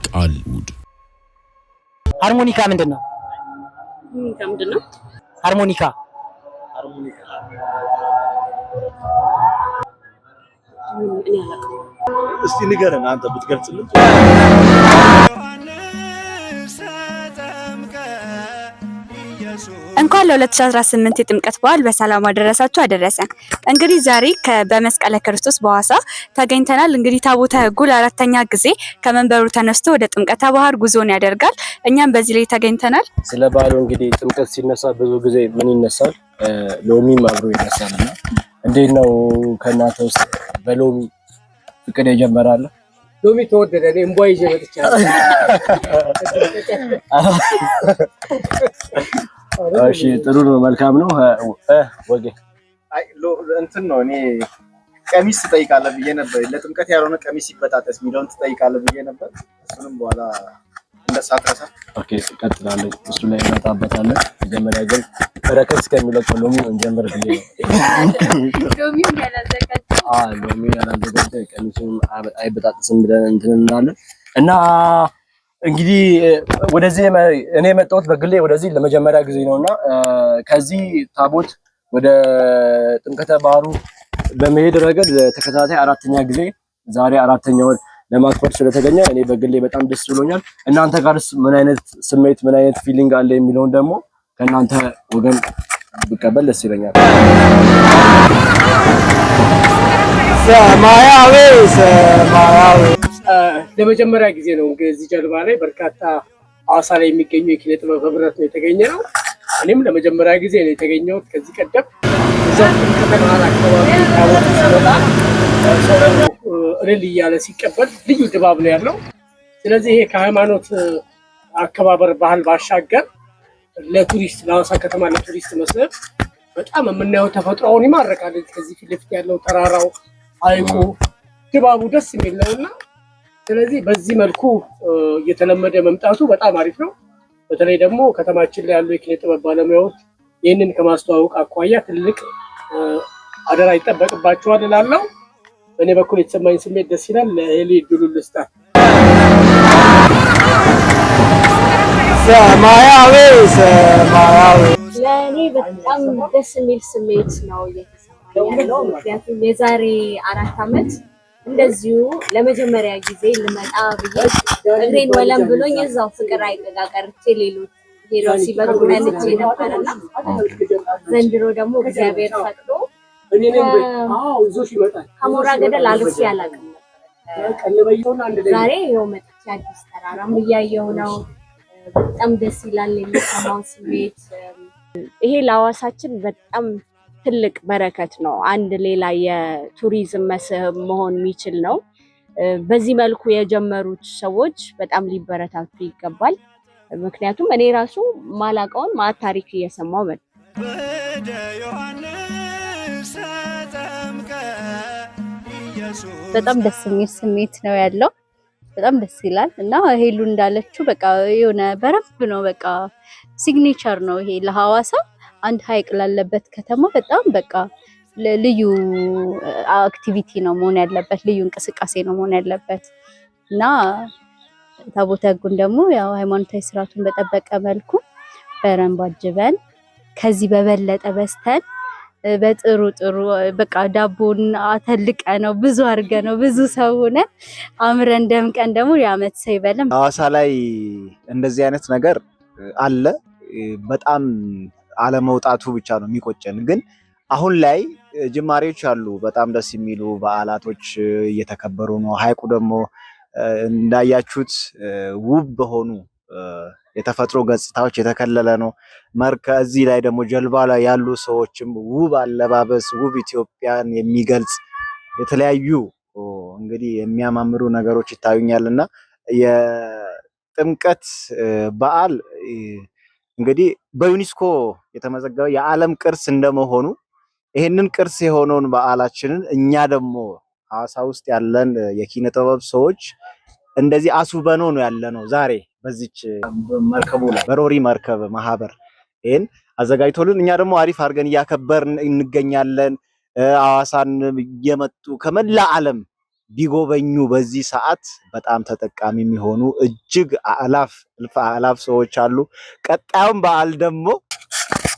ቃልውድ ሃርሞኒካ ምንድነው? ሃርሞኒካ እስቲ ንገረን አንተ ብትገልጽልን። እንኳን ለ2018 የጥምቀት በዓል በሰላም አደረሳችሁ አደረሰን። እንግዲህ ዛሬ በመስቀለ ክርስቶስ በሐዋሳ ተገኝተናል። እንግዲህ ታቦተ ሕጉ ለአራተኛ ጊዜ ከመንበሩ ተነስቶ ወደ ጥምቀተ ባህር ጉዞን ያደርጋል። እኛም በዚህ ላይ ተገኝተናል። ስለ በዓሉ እንግዲህ ጥምቀት ሲነሳ ብዙ ጊዜ ምን ይነሳል? ሎሚም አብሮ ይነሳልና እንዴት ነው ከእናንተ ውስጥ በሎሚ ፍቅር የጀመራለ? ሎሚ ተወደደ። እኔ እንቧይ ይዤ መጥቻለሁ። እሺ ጥሩ ነው፣ መልካም ነው። ወጌ አይ እንትን ነው እኔ ቀሚስ ትጠይቃለህ ብዬ ነበር። ለጥምቀት ያልሆነ ቀሚስ ይበጣጠስ የሚለውን ትጠይቃለህ ብዬ ነበር። እሱንም በኋላ እንደሳትረሳ ኦኬ ቀጥላለሁ። እሱ ላይ እንመጣበታለን። መጀመሪያ ግን በረከት እስከሚለቀው ሎሚ እንጀምር ብዬ ነው። ሎሚ ያላዘጋጀ ቀሚሱም አይበጣጥስም ብለን እንትን እንላለን እና እንግዲህ ወደዚህ እኔ የመጣሁት በግሌ ወደዚህ ለመጀመሪያ ጊዜ ነውና ከዚህ ታቦት ወደ ጥምቀተ ባህሩ በመሄድ ረገድ ተከታታይ አራተኛ ጊዜ ዛሬ አራተኛውን ለማክበር ስለተገኘ እኔ በግሌ በጣም ደስ ብሎኛል። እናንተ ጋርስ ምን አይነት ስሜት ምን አይነት ፊሊንግ አለ የሚለውን ደግሞ ከእናንተ ወገን ብቀበል ደስ ይለኛል። ሰማያዊ ለመጀመሪያ ጊዜ ነው እንግዲህ እዚህ ጀልባ ላይ በርካታ ሐዋሳ ላይ የሚገኙ የኪነ ጥበብ ህብረት ነው የተገኘ ነው። እኔም ለመጀመሪያ ጊዜ ነው የተገኘሁት። ከዚህ ቀደም እዛው ከተማራ አካባቢ ታቦት ሲወጣ እልል እያለ ሲቀበል ልዩ ድባብ ነው ያለው። ስለዚህ ይሄ ከሃይማኖት አከባበር ባህል ባሻገር ለቱሪስት ለሐዋሳ ከተማ ለቱሪስት መስህብ በጣም የምናየው ተፈጥሮውን ይማርካል። ከዚህ ፊት ለፊት ያለው ተራራው፣ ሐይቁ ድባቡ ደስ የሚል ነውና ስለዚህ በዚህ መልኩ እየተለመደ መምጣቱ በጣም አሪፍ ነው። በተለይ ደግሞ ከተማችን ላይ ያሉ የኪነ ጥበብ ባለሙያዎች ይህንን ከማስተዋወቅ አኳያ ትልቅ አደራ ይጠበቅባቸዋል እላለሁ። በእኔ በኩል የተሰማኝ ስሜት ደስ ይላል። ለሄሊ ድሉል ልስጣት። ሰማያዊ ለእኔ በጣም ደስ የሚል ስሜት ነው እየተሰማኝ ያለው። ምክንያቱም የዛሬ 4 ዓመት እንደዚሁ ለመጀመሪያ ጊዜ ልመጣ ብዬ እግሬን ወለም ብሎኝ እዛው ፍቅር አይቀቃቀርቼ ሌሎች ሲበሩ ቀንቼ ነበርና ዘንድሮ ደግሞ እግዚአብሔር ፈቅዶ ከሞራ ገደል አልፌ አላውቅም ነበር። ዛሬ ይኸው መጥቼ አዲስ ተራራም እያየሁ ነው። በጣም ደስ ይላል የሚሰማው ስሜት። ይሄ ለሐዋሳችን በጣም ትልቅ በረከት ነው። አንድ ሌላ የቱሪዝም መስህብ መሆን የሚችል ነው። በዚህ መልኩ የጀመሩት ሰዎች በጣም ሊበረታቱ ይገባል። ምክንያቱም እኔ ራሱ ማላውቀውን ማዕት ታሪክ እየሰማሁ መጣሁ። በጣም ደስ የሚል ስሜት ነው ያለው። በጣም ደስ ይላል እና ሄሉ እንዳለችው በቃ የሆነ በረብ ነው፣ በቃ ሲግኔቸር ነው ይሄ ለሐዋሳ አንድ ሐይቅ ላለበት ከተማ በጣም በቃ ልዩ አክቲቪቲ ነው መሆን ያለበት፣ ልዩ እንቅስቃሴ ነው መሆን ያለበት እና ታቦተ ሕጉን ደግሞ ያው ሃይማኖታዊ ስርዓቱን በጠበቀ መልኩ በረንብ አጅበን ከዚህ በበለጠ በስተን በጥሩ በቃ ዳቦን አተልቀ ነው ብዙ አድርገ ነው ብዙ ሰው ሆነ አምረን ደምቀን ደግሞ የዓመት ሰው ይበለም። ሐዋሳ ላይ እንደዚህ አይነት ነገር አለ። በጣም አለመውጣቱ ብቻ ነው የሚቆጨን። ግን አሁን ላይ ጅማሬዎች አሉ። በጣም ደስ የሚሉ በዓላቶች እየተከበሩ ነው። ሐይቁ ደግሞ እንዳያችሁት ውብ በሆኑ የተፈጥሮ ገጽታዎች የተከለለ ነው። እዚህ ላይ ደግሞ ጀልባ ላይ ያሉ ሰዎችም ውብ አለባበስ፣ ውብ ኢትዮጵያን የሚገልጽ የተለያዩ እንግዲህ የሚያማምሩ ነገሮች ይታዩኛልና የጥምቀት በዓል እንግዲህ በዩኔስኮ የተመዘገበ የዓለም ቅርስ እንደመሆኑ ይሄንን ቅርስ የሆነውን በዓላችንን እኛ ደግሞ ሐዋሳ ውስጥ ያለን የኪነ ጥበብ ሰዎች እንደዚህ አስውበነው ነው ያለነው። ዛሬ በዚች መርከቡ ላይ በሮሪ መርከብ ማህበር ይሄን አዘጋጅቶልን እኛ ደግሞ አሪፍ አድርገን እያከበርን እንገኛለን። ሐዋሳን እየመጡ ከመላ ዓለም ቢጎበኙ በዚህ ሰዓት በጣም ተጠቃሚ የሚሆኑ እጅግ እልፍ አላፍ ሰዎች አሉ። ቀጣዩን በዓል ደግሞ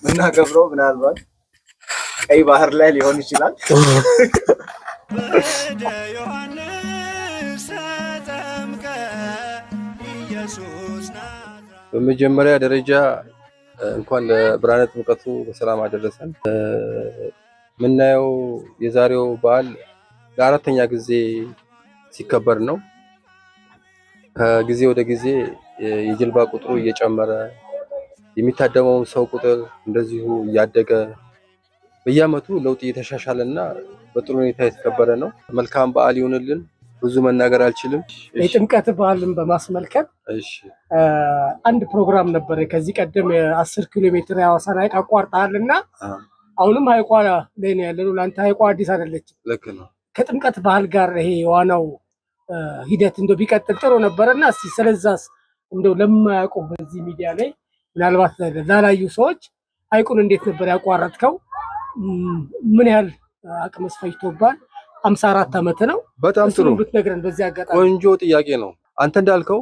ምናከብረው ምናልባት ቀይ ባህር ላይ ሊሆን ይችላል። በመጀመሪያ ደረጃ እንኳን ለብርሃነ ጥምቀቱ በሰላም አደረሰን። የምናየው የዛሬው በዓል ለአራተኛ ጊዜ ሲከበር ነው። ከጊዜ ወደ ጊዜ የጀልባ ቁጥሩ እየጨመረ የሚታደመው ሰው ቁጥር እንደዚሁ እያደገ በየዓመቱ ለውጥ እየተሻሻለና በጥሩ ሁኔታ የተከበረ ነው። መልካም በዓል ይሁንልን። ብዙ መናገር አልችልም። የጥምቀት በዓልን በማስመልከት አንድ ፕሮግራም ነበረ። ከዚህ ቀደም 10 ኪሎ ሜትር የሐዋሳን ሐይቅ አቋርጠሃልና አሁንም ሐይቋ ላይ ነው ያለነው። ለአንተ ሐይቋ አዲስ አይደለችም። ልክ ነው። ከጥምቀት ባህል ጋር ይሄ ዋናው ሂደት እንደው ቢቀጥል ጥሩ ነበረና እስቲ ስለዛስ እንደው ለማያውቁ በዚህ ሚዲያ ላይ ምናልባት ላላዩ ሰዎች ሐይቁን እንዴት ነበር ያቋረጥከው? ምን ያህል አቅምስ ፈጅቶባል? 54 ዓመት ነው። በጣም ጥሩ ብትነግረን በዚህ አጋጣሚ። ቆንጆ ጥያቄ ነው። አንተ እንዳልከው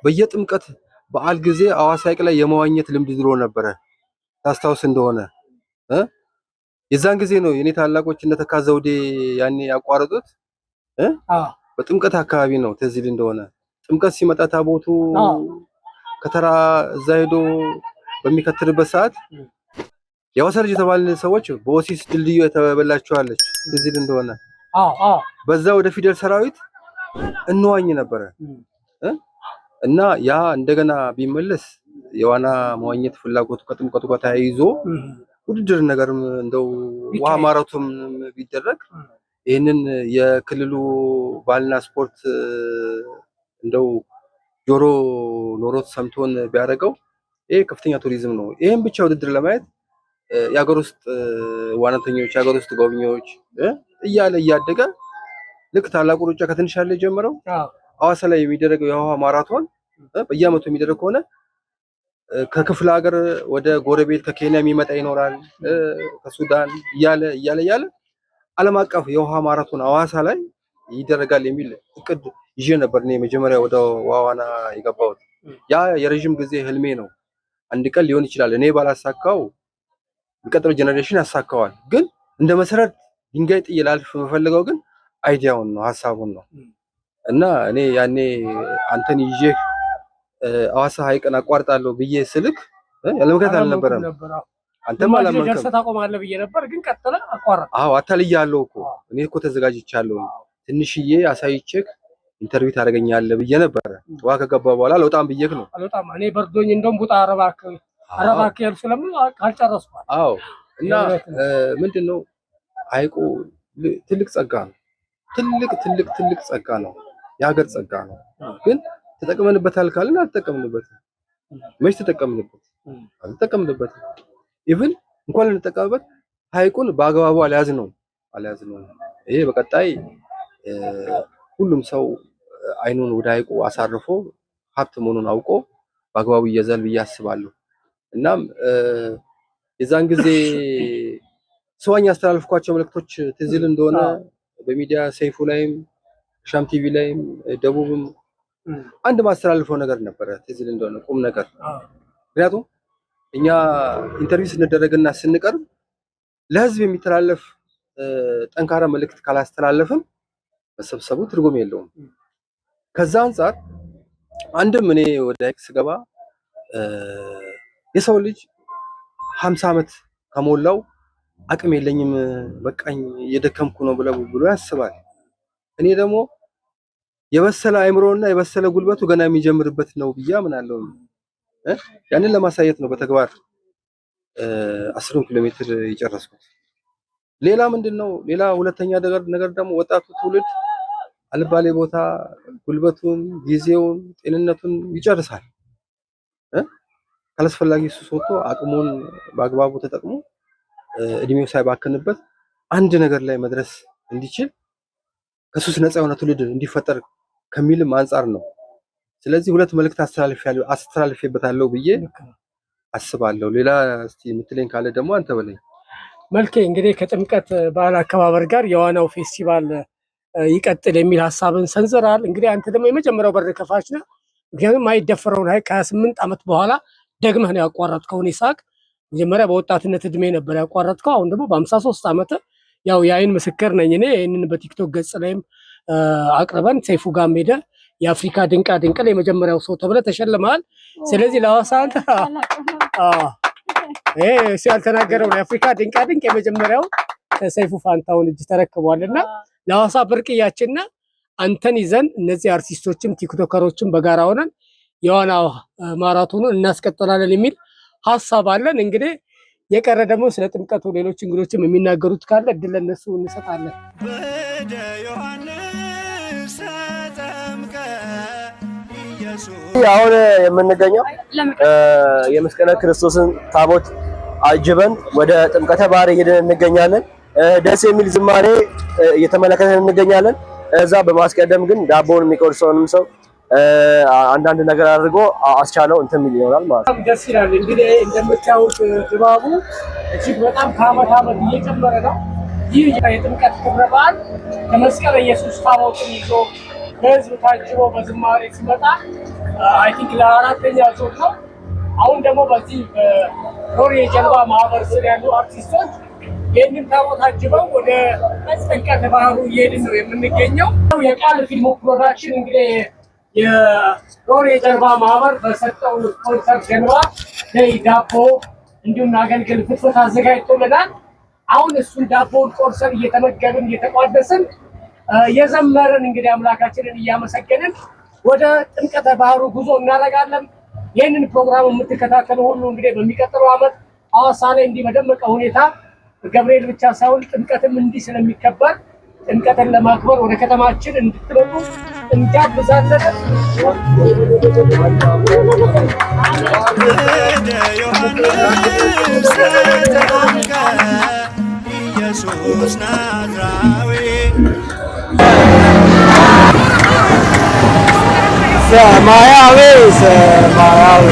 በየጥምቀት በዓል ጊዜ ሐዋሳ ሐይቅ ላይ የመዋኘት ልምድ ድሮ ነበረ። ታስታውስ እንደሆነ የዛን ጊዜ ነው የኔ ታላቆች እነ ተካ ዘውዴ ያኔ ያቋረጡት። በጥምቀት አካባቢ ነው ትዝ ይል እንደሆነ። ጥምቀት ሲመጣ ታቦቱ ከተራ እዛ ሄዶ በሚከትርበት ሰዓት የሐዋሳ ልጅ የተባልን ሰዎች በኦሲስ ድልድዩ የተበላችኋለች ትዝ ይል እንደሆነ በዛ ወደ ፊደል ሰራዊት እንዋኝ ነበረ እና ያ እንደገና ቢመለስ የዋና መዋኘት ፍላጎቱ ከጥምቀቱ ጋር ተያይዞ ውድድር ነገርም እንደው ውሃ ማራቶን ቢደረግ ይህንን የክልሉ ባህልና ስፖርት እንደው ጆሮ ኖሮት ሰምቶን ቢያደርገው ይሄ ከፍተኛ ቱሪዝም ነው። ይሄን ብቻ ውድድር ለማየት የሀገር ውስጥ ዋናተኞች፣ የሀገር ውስጥ ጎብኚዎች እያለ እያደገ ልክ ታላቁ ሩጫ ከትንሽ ያለ ጀምረው ሐዋሳ ላይ የሚደረገው የውሃ ማራቶን በየዓመቱ የሚደረግ ከሆነ ከክፍለ ሀገር ወደ ጎረቤት ከኬንያ የሚመጣ ይኖራል፣ ከሱዳን እያለ ዓለም አቀፍ የውሃ ማራቶን ሐዋሳ ላይ ይደረጋል የሚል እቅድ ይዤ ነበር እኔ መጀመሪያ ወደ ዋዋና የገባሁት። ያ የረጅም ጊዜ ህልሜ ነው። አንድ ቀን ሊሆን ይችላል። እኔ ባላሳካው የሚቀጥለው ጄኔሬሽን ያሳካዋል። ግን እንደ መሰረት ድንጋይ ጥዬ ላልፍ የምፈልገው ግን አይዲያውን ነው፣ ሀሳቡን ነው። እና እኔ ያኔ አንተን ይዤ ሐዋሳ ሐይቅን አቋርጣለሁ ብዬ ስልክ ያለ ምክንያት አልነበረም። አንተም አላመንከም። ታቆማለህ ብዬ ነበር፣ ግን ቀጥለ አቋረጥ። አዎ አታልያለሁ እኮ እኔ እኮ ተዘጋጅቻለሁ። ትንሽዬ አሳይቼክ ኢንተርቪው ታደርገኛለህ ብዬ ነበር። ውሃ ከገባ በኋላ ለውጣም ብዬክ ነው። አልወጣም እኔ በርዶኝ እንደውም ቡጣ አረባክ ያል ስለምን ካልጨረስኩ። አዎ እና ምንድነው ሐይቁ ትልቅ ጸጋ ነው። ትልቅ ጸጋ ነው። የሀገር ጸጋ ነው። ግን ተጠቅመንበታል ካልን አልተጠቀምንበትም። መች ተጠቀምንበት? አልተጠቀምንበትም። ኢቭን እንኳን ልንጠቀምበት ሐይቁን በአግባቡ አልያዝነው። ይሄ በቀጣይ ሁሉም ሰው አይኑን ወደ ሐይቁ አሳርፎ ሀብት መሆኑን አውቆ በአግባቡ ይያዛል ብዬ አስባለሁ። እናም የዛን ጊዜ ሰዋኝ ያስተላልፍኳቸው መልእክቶች ትዝ ይል እንደሆነ በሚዲያ ሰይፉ ላይም ሻም ቲቪ ላይም ደቡብም አንድ ማስተላልፈው ነገር ነበረ ትዝ ይል እንደሆነ ቁም ነገር። ምክንያቱም እኛ ኢንተርቪው ስንደረግና ስንቀርብ ለህዝብ የሚተላለፍ ጠንካራ መልእክት ካላስተላለፍም መሰብሰቡ ትርጉም የለውም። ከዛ አንፃር አንድም እኔ ወደ ሐይቅ ስገባ የሰው ልጅ 50 ዓመት ከሞላው አቅም የለኝም በቃኝ እየደከምኩ ነው ብሎ ያስባል። እኔ ደግሞ የበሰለ አእምሮና የበሰለ ጉልበቱ ገና የሚጀምርበት ነው ብዬ አምናለሁ። ያንን ለማሳየት ነው በተግባር 10 ኪሎ ሜትር የጨረስኩት። ሌላ ምንድነው? ሌላ ሁለተኛ ነገር ደግሞ ወጣቱ ትውልድ አልባሌ ቦታ ጉልበቱን፣ ጊዜውን፣ ጤንነቱን ይጨርሳል። ካላስፈላጊ ሱስ ወጥቶ አቅሙን በአግባቡ ተጠቅሞ እድሜው ሳይባክንበት አንድ ነገር ላይ መድረስ እንዲችል ከሱስ ነፃ የሆነ ትውልድ እንዲፈጠር ከሚልም አንጻር ነው። ስለዚህ ሁለት መልእክት አስተላልፌበታለሁ ብዬ አስባለሁ። ሌላ እስቲ የምትለኝ ካለ ደግሞ አንተ በለኝ። መልኬ እንግዲህ ከጥምቀት በዓል አከባበር ጋር የዋናው ፌስቲቫል ይቀጥል የሚል ሀሳብን ሰንዝራል። እንግዲህ አንተ ደግሞ የመጀመሪያው በር ከፋች ነህ። ምክንያቱም የማይደፈረውን ሐይቅ ከ28 ዓመት በኋላ ደግመህ ነው ያቋረጥከውን ይስሐቅ። መጀመሪያ በወጣትነት እድሜ ነበር ያቋረጥከው። አሁን ደግሞ በ53 ዓመት ያው የአይን ምስክር ነኝ እኔ። ይህንን በቲክቶክ ገጽ ላይም አቅርበን ሰይፉ ጋር ሄደ የአፍሪካ ድንቃ ድንቅ ላይ የመጀመሪያው ሰው ተብለህ ተሸልመሃል። ስለዚህ ለሐዋሳ አንተ እሱ ያልተናገረው የአፍሪካ ድንቃ ድንቅ የመጀመሪያው ከሰይፉ ፋንታውን እጅ ተረክቧልና ለሐዋሳ ብርቅያችን አንተን ይዘን እነዚህ አርቲስቶችም ቲክቶከሮችም በጋራ ሆነን የዋና ማራቶኑን እናስቀጥላለን የሚል ሀሳብ አለን። እንግዲህ የቀረ ደግሞ ስለ ጥምቀቱ ሌሎች እንግዶችም የሚናገሩት ካለ እድል ለነሱ እንሰጣለን። አሁን የምንገኘው የመስቀለ ክርስቶስን ታቦት አጅበን ወደ ጥምቀተ ባህር እየሄድን እንገኛለን። ደስ የሚል ዝማሬ እየተመለከተን እንገኛለን። እዛ በማስቀደም ግን ዳቦውን የሚቆርሰውንም ሰው አንዳንድ ነገር አድርጎ አስቻለው እንትን ሚል ይሆናል ማለት ነው። ደስ ይላል። እንግዲህ እንደምታዩት ድባቡ እጅግ በጣም ከዓመት ዓመት እየጨመረ ነው። ይህ የጥምቀት ክብረ በዓል ከመስቀለ ኢየሱስ ታቦትን ይዞ በህዝብ ታጅቦ በዝማሬ ሲመጣ አይ ቲንክ ለአራተኛ ዙር ነው። አሁን ደግሞ በዚህ በሮሬ ጀልባ ማህበር ስር ያሉ አርቲስቶች ይህንን ታቦት አጅበው ወደ ጥምቀተ ባህሩ እየሄድን ነው የምንገኘው። የቃል ፊልሙ ፕሮዳክሽን እንግዲህ የሮሬ ጀልባ ማህበር በሰጠው ስፖንሰር ጀልባ ላይ ዳቦ እንዲሁም አገልግል ፍትፍት አዘጋጅቶልናል። አሁን እሱን ዳቦውን ቆርሰን እየተመገብን እየተቋደስን የዘመርን እንግዲህ አምላካችንን እያመሰገንን ወደ ጥምቀተ ባህሩ ጉዞ እናደርጋለን። ይህንን ፕሮግራም የምትከታተሉ ሁሉ እንግዲህ በሚቀጥለው ዓመት ሐዋሳ ላይ እንዲህ በደመቀ ሁኔታ ገብርኤል ብቻ ሳይሆን ጥምቀትም እንዲህ ስለሚከበር ጥምቀትን ለማክበር ወደ ከተማችን እንድትመጡ እንጋብዛለን። ኢየሱስ ናዝራዊ ሰማያዊ ሰማያዊ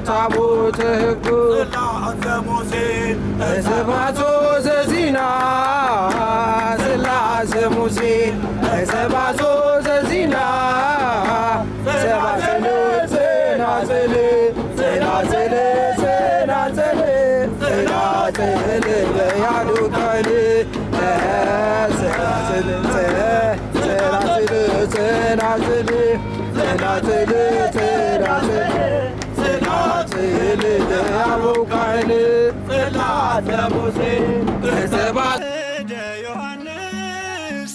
ታቦተ ሕጉ ሰባቶ ዘዚና ስላሴ ሙሴ ሰባቶ ዘዚና ሰባሰል ጽናጽል ጽናጽል ጽናጽል ጽናጽል በያሉ ቃል ጽናጽል ጽናጽል ጽናጽል ጽናጽል ጽናጽል ጽናጽል ለአቡቃል ጽላተ ሙሴ ሰባት ዮሐንስ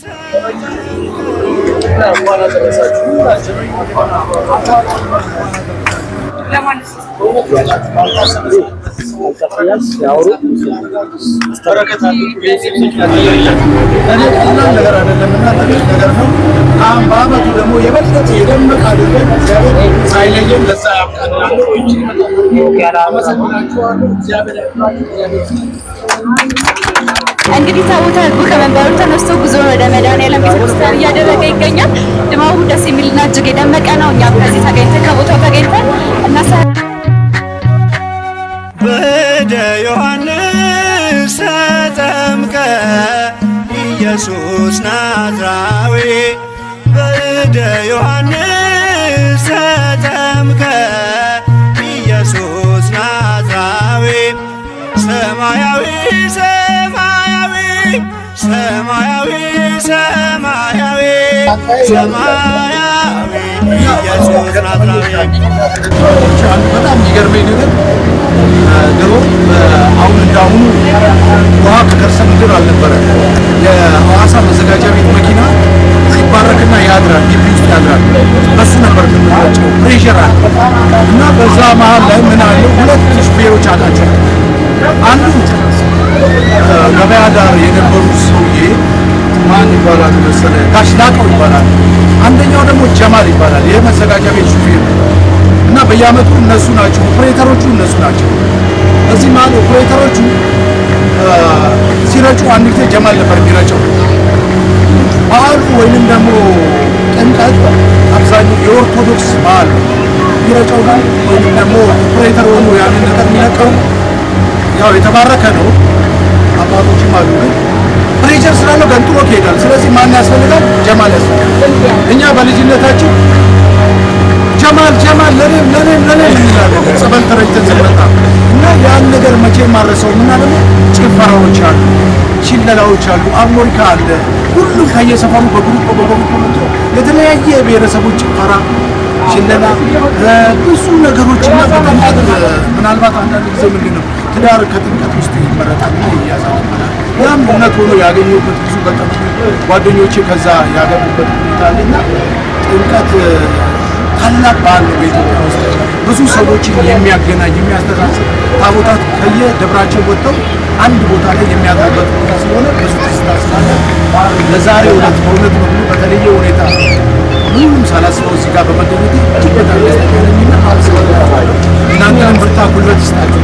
በዓመቱ ደግሞ የበለጠ የደመቀ አድርገን እግዚአብሔር ሳይለየን ለዛ ያብቃናል። እንግዲህ ታቦተ ሕጉ ከመንበሩ ተነስቶ ጉዞውን ወደ መድኃኔዓለም ቤተክርስቲያን እያደረገ ይገኛል። ድባቡ ደስ የሚልና እጅግ የደመቀ ነው። እኛም ከዚህ ተገኝተን ከቦታው ተገኝተን በእደ ዮሐንስ ተጠምቀ ኢየሱስ ናዝራዊ በእደ ዮሐንስ ተጠምቀ ኢየሱስ ናዝራዊ ሰማያዊ ሰማያዊ ሰማያዊ ሰማያዊ ሰማያዊ በጣም የሚገርመኝ ነገር ድሮ አሁን እንዳሁኑ ውሃ ከከርሰ ምድር አልነበረ። የሐዋሳ መዘጋጃ ቤት መኪና ሲባረክና ያድራል፣ ግቢ ውስጥ ያድራል። በሱ ነበር የምንረጨው። ፕሬሸር አለ እና በዛ መሀል ላይ ምን አለ ሁለት ሹፌሮች አላቸው። አንዱ ገበያ ዳር የነበሩ ሰውዬ ማን ይባላል መሰለህ? ጋሽ ላቀው ይባላል። አንደኛው ደግሞ ጀማል ይባላል። ይሄ መዘጋጃ ቤት ሹፌር እና በየአመቱ እነሱ ናቸው ኦፕሬተሮቹ፣ እነሱ ናቸው። እዚህ ማለት ኦፕሬተሮቹ ሲረጩ አንድ ጊዜ ጀማል ነበር የሚረጨው። በዓሉ ወይንም ደግሞ ጥምቀት አብዛኛው የኦርቶዶክስ በዓል የሚረጨው ግን ወይንም ደግሞ ኦፕሬተር ሆኖ ያንን ነገር የሚለቀው ያው የተባረከ ነው። አባቶችም አሉ ግን ፕሬሸር ስላለው ገንጥሎ ይሄዳል። ስለዚህ ማን ያስፈልጋል? ጀማል ያስፈልጋል። እኛ በልጅነታችን ጀማል ለኔም እንላለን ጸበል ተረጭተን ስንመጣ እና ያን ነገር መቼም ማረሰው እና ደግሞ ጭፈራዎች አሉ፣ ሽለላዎች አሉ፣ አርሞኒካ አለ። ሁሉም ከየሰፈሩ በግሩፕ የተለያየ ብሔረሰቦች ጭፈራ፣ ሽለላ፣ ብዙ ነገሮች እና በጥምቀት ምናልባት አንዳንድ ጊዜ ምንድን ነው ትዳር ከጥምቀት ውስጥ ይመረጣል እና ይያዛል። ያም እውነት ሆኖ ያገኘሁበት ብዙ በጣም ጓደኞቼ ከዛ ያገቡበት ሁኔታ አለና ጥምቀት ታላቅ በዓል ነው። በኢትዮጵያ ውስጥ ብዙ ሰዎችን የሚያገናኝ የሚያስተሳስር ታቦታት ከየደብራቸው ወጥተው አንድ ቦታ ላይ የሚያድሩበት ቦታ ስለሆነ ብዙ ትዝታ ስላለ ለዛሬው ዕለት በእውነት ነው በተለየ ሁኔታ ምንም ሳላስበው እዚህ ጋር በመገኘቴ እጅግ በጣም ደስተኛ ነኝና አመሰግናለሁ። እናንተንም ብርታ ጉልበት ይስጣችሁ።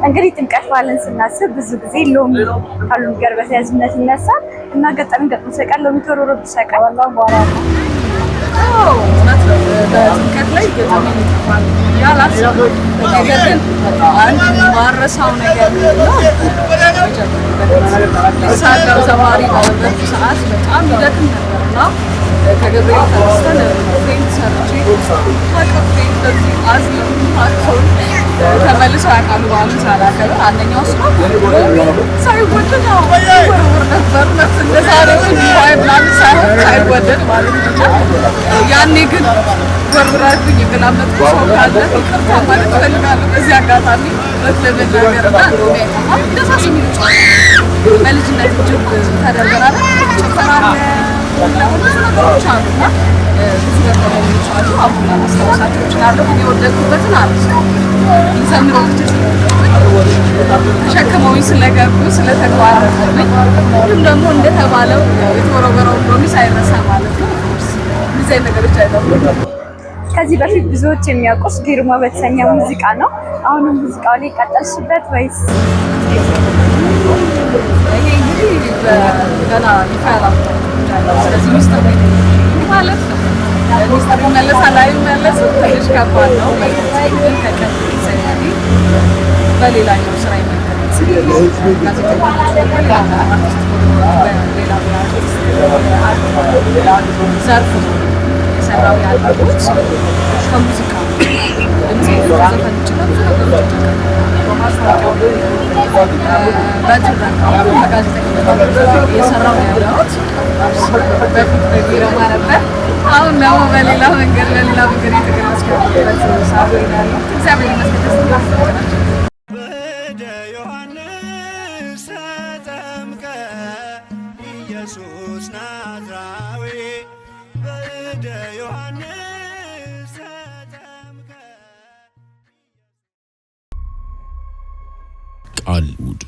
እንግዲህ ጥምቀት በዓልን ስናስብ ብዙ ጊዜ ሎሚ ካሉን ጋር በተያያዥነት ይነሳል እና ገጠመኝ ገጥሞ ሲያውቃል? ሎሚ ተወርውሮ ሲያውቃል? በጥምቀት ላይ ገጠመኝ ያላሰብኩት ነገር ግን አንድ ማረሳው ነገር ነው። ሳለው ዘማሪ ባለበት ሰዓት በጣም ይደክም ነበርና ከገብርኤል ተነስተን ፌንት ሰርቼ ታቅፌ እንደዚህ አዝለው አቅፈው ተመልሰው ያውቃሉ። በዓሉን ሳላከብር አንደኛው እሱ ነው። ሳይወደድ ወርወር ነበር ነፍስ እንደዛሬው ዋይ ምናምን ሳይወደድ ማለት ነው። ያኔ ግን ወርወራብኝ የገላመጥኩ ሰው ካለ ይቅርታ ማለት እፈልጋለሁ በዚህ አጋጣሚ ለመናገር እና እንደዛ ስሜት በልጅነት እጅግ ተደርገናል። ጭፈራለ ብዙ ነገሮች አሉና ብዙ ነገሮች አሉ። አሁን ማስታወሳቸው እችላለሁ። የወደድኩበትን አለ ዘምሮ ተሸክመውኝ ስለገቡ ስለተግባረብኝ ሁሉም ደግሞ እንደተባለው የተወረወረው ሎሚ ሳይረሳ ማለት ነው። እነዚህ ነገሮች አይደሉም። ከዚህ በፊት ብዙዎች የሚያውቁት ግርማ በተሰኘ ሙዚቃ ነው። አሁንም ሙዚቃው ላይ ቀጠልሽበት ወይስ? ይሄ እንግዲህ ገና ይፋላ ስለዚህ ሚስጥር ማለት ነው። ሚስጥር መለሳል አይመለስ ትንሽ ከባድ ነው። ግን ከቀን ሰያዲ በሌላኛው ስራ ይመለስ ዘርፍ የሰራው ያለሁት ከሙዚቃ ድምጽ ዘፈን ይችላል የሰራው ያለሁት በፊት በቢሮማ ነበር። አሁን ደግሞ በሌላ መንገድ የተገለጽኩበት ሰዓት ያለው እግዚአብሔር ይመስገን። ወደ ዮሐንስ ተጠምቀ ኢየሱስ ናዝራዊ ወደ ዮሐንስ ተጠምቀ ቃል ውድ